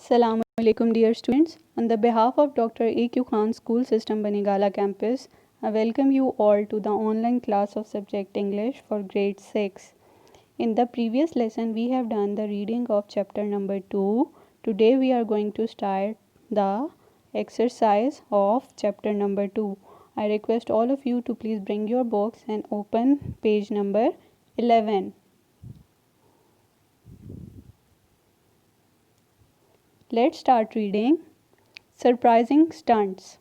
Assalamu alaikum dear students. On the behalf of Dr. A.Q. Khan School System Banigala campus, I welcome you all to the online class of subject English for grade 6. In the previous lesson we have done the reading of chapter number 2. Today we are going to start the exercise of chapter number 2. I request all of you to please bring your books and open page number 11. Let's start reading. Surprising stunts.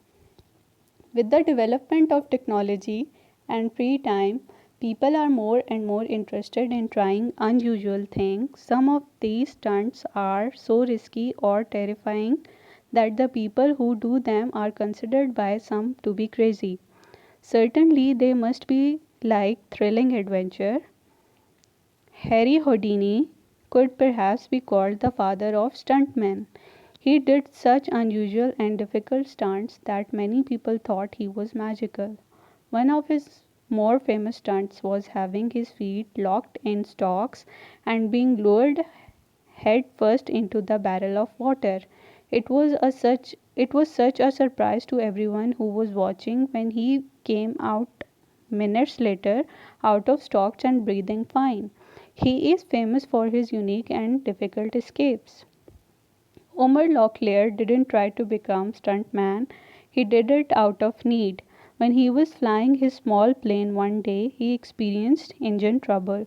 With the development of technology and free time, people are more and more interested in trying unusual things. Some of these stunts are so risky or terrifying that the people who do them are considered by some to be crazy. Certainly, they must be like thrilling adventure. Harry Houdini could perhaps be called the father of stuntmen. He did such unusual and difficult stunts that many people thought he was magical. One of his more famous stunts was having his feet locked in stocks and being lowered head first into the barrel of water. It was such a surprise to everyone who was watching when he came out minutes later out of stocks and breathing fine. He is famous for his unique and difficult escapes. Omar Locklear didn't try to become stuntman, he did it out of need. When he was flying his small plane one day, he experienced engine trouble.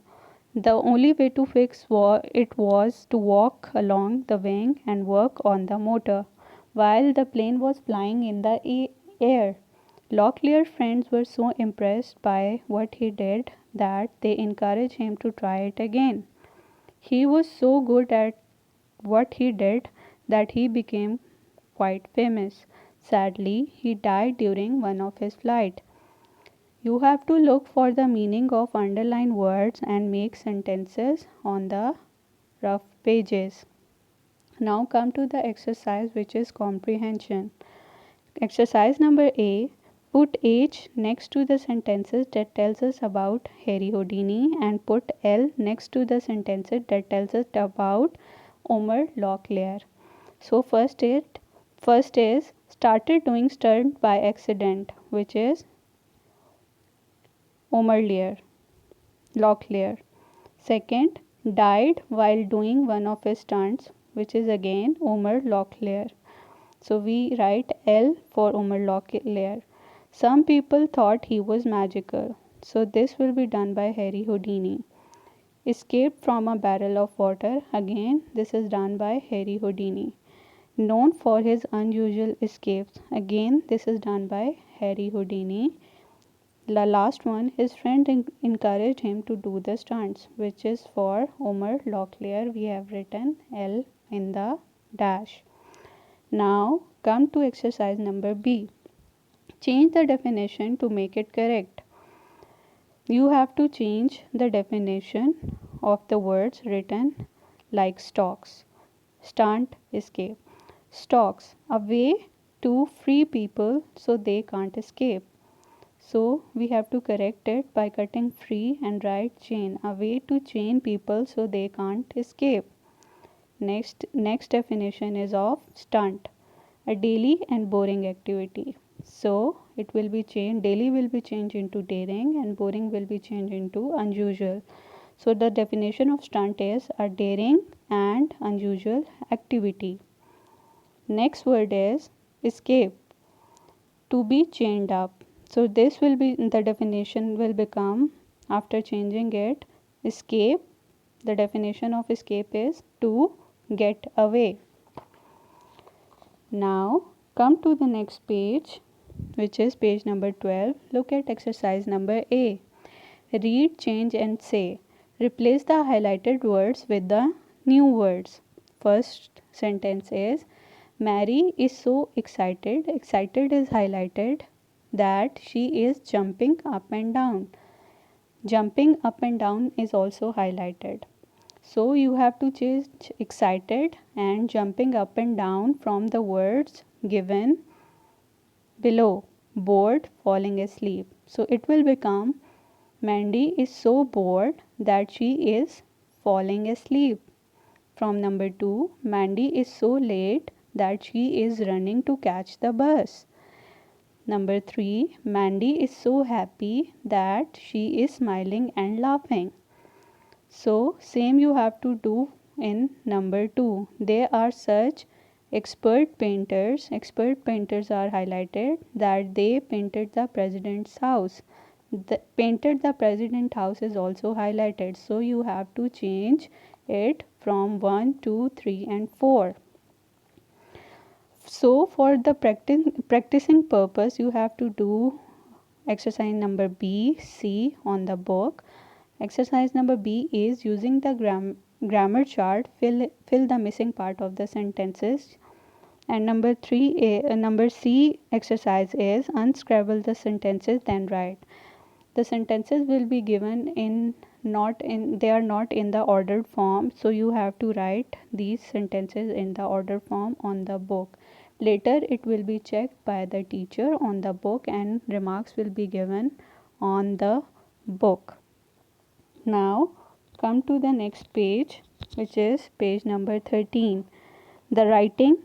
The only way to fix it was to walk along the wing and work on the motor while the plane was flying in the air. Locklear's friends were so impressed by what he did that they encouraged him to try it again. He was so good at what he did that he became quite famous. Sadly, he died during one of his flights. You have to look for the meaning of underlined words and make sentences on the rough pages. Now come to the exercise, which is comprehension. Exercise number A. Put H next to the sentences that tells us about Harry Houdini and put L next to the sentences that tells us about Omar Locklear. So first is started doing stunt by accident, which is Omar Locklear. Second, died while doing one of his stunts, which is again Omar Locklear. So we write L for Omar Locklear. Some people thought he was magical, so this will be done by Harry Houdini. Escaped from a barrel of water, again this is done by Harry Houdini. Known for his unusual escapes, again this is done by Harry Houdini. The last one, his friend encouraged him to do the stunts, which is for Omar Locklear. We have written L in the dash. Now come to exercise number B. Change the definition to make it correct. You have to change the definition of the words written like stocks. Stunt, escape. Stocks, a way to free people so they can't escape. So we have to correct it by cutting free and write chain, a way to chain people so they can't escape. Next definition is of stunt, a daily and boring activity. So it will be changed, daily will be changed into daring and boring will be changed into unusual. So the definition of stunt is a daring and unusual activity. Next word is escape, to be chained up. So this will be the definition will become, after changing it, escape. The definition of escape is to get away. Now come to the next page, which is page number 12. Look at exercise number A. Read, change and say. Replace the highlighted words with the new words. First sentence is Mary is so excited. Excited is highlighted that she is jumping up and down. Jumping up and down is also highlighted. So you have to change excited and jumping up and down from the words given below. Bored, falling asleep. So it will become Mandy is so bored that she is falling asleep. from number 2, Mandy is so late that she is running to catch the bus. Number 3, Mandy is so happy that she is smiling and laughing. So, same you have to do in number 2. They are such expert painters. Expert painters are highlighted that they painted the president's house. Painted the president house is also highlighted. So, you have to change it from 1, 2, 3 and 4. So, for the practicing purpose, you have to do exercise number B, C on the book. Exercise number B is using the grammar chart, fill the missing part of the sentences. And number C exercise is unscramble the sentences, then write. The sentences will be given they are not in the ordered form, so you have to write these sentences in the ordered form on the book. Later it will be checked by the teacher on the book and remarks will be given on the book. Now come to the next page, which is page number 13, the writing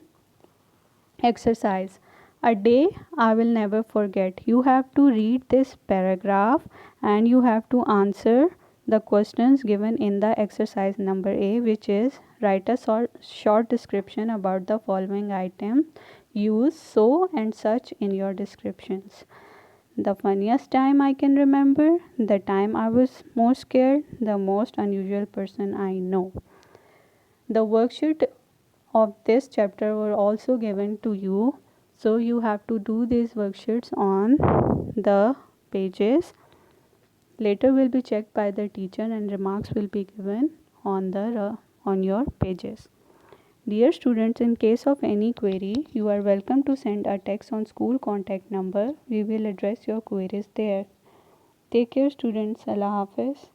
exercise. A day I will never forget. You have to read this paragraph and you have to answer the questions given in the exercise number A, which is write a short description about the following item. Use so and such in your descriptions. The funniest time I can remember, the time I was most scared, the most unusual person I know. The worksheet of this chapter were also given to you, so you have to do these worksheets on the pages. Later will be checked by the teacher and remarks will be given on your pages. Dear students, in case of any query, you are welcome to send a text on school contact number. We will address your queries there. Take care students. Allah Hafiz.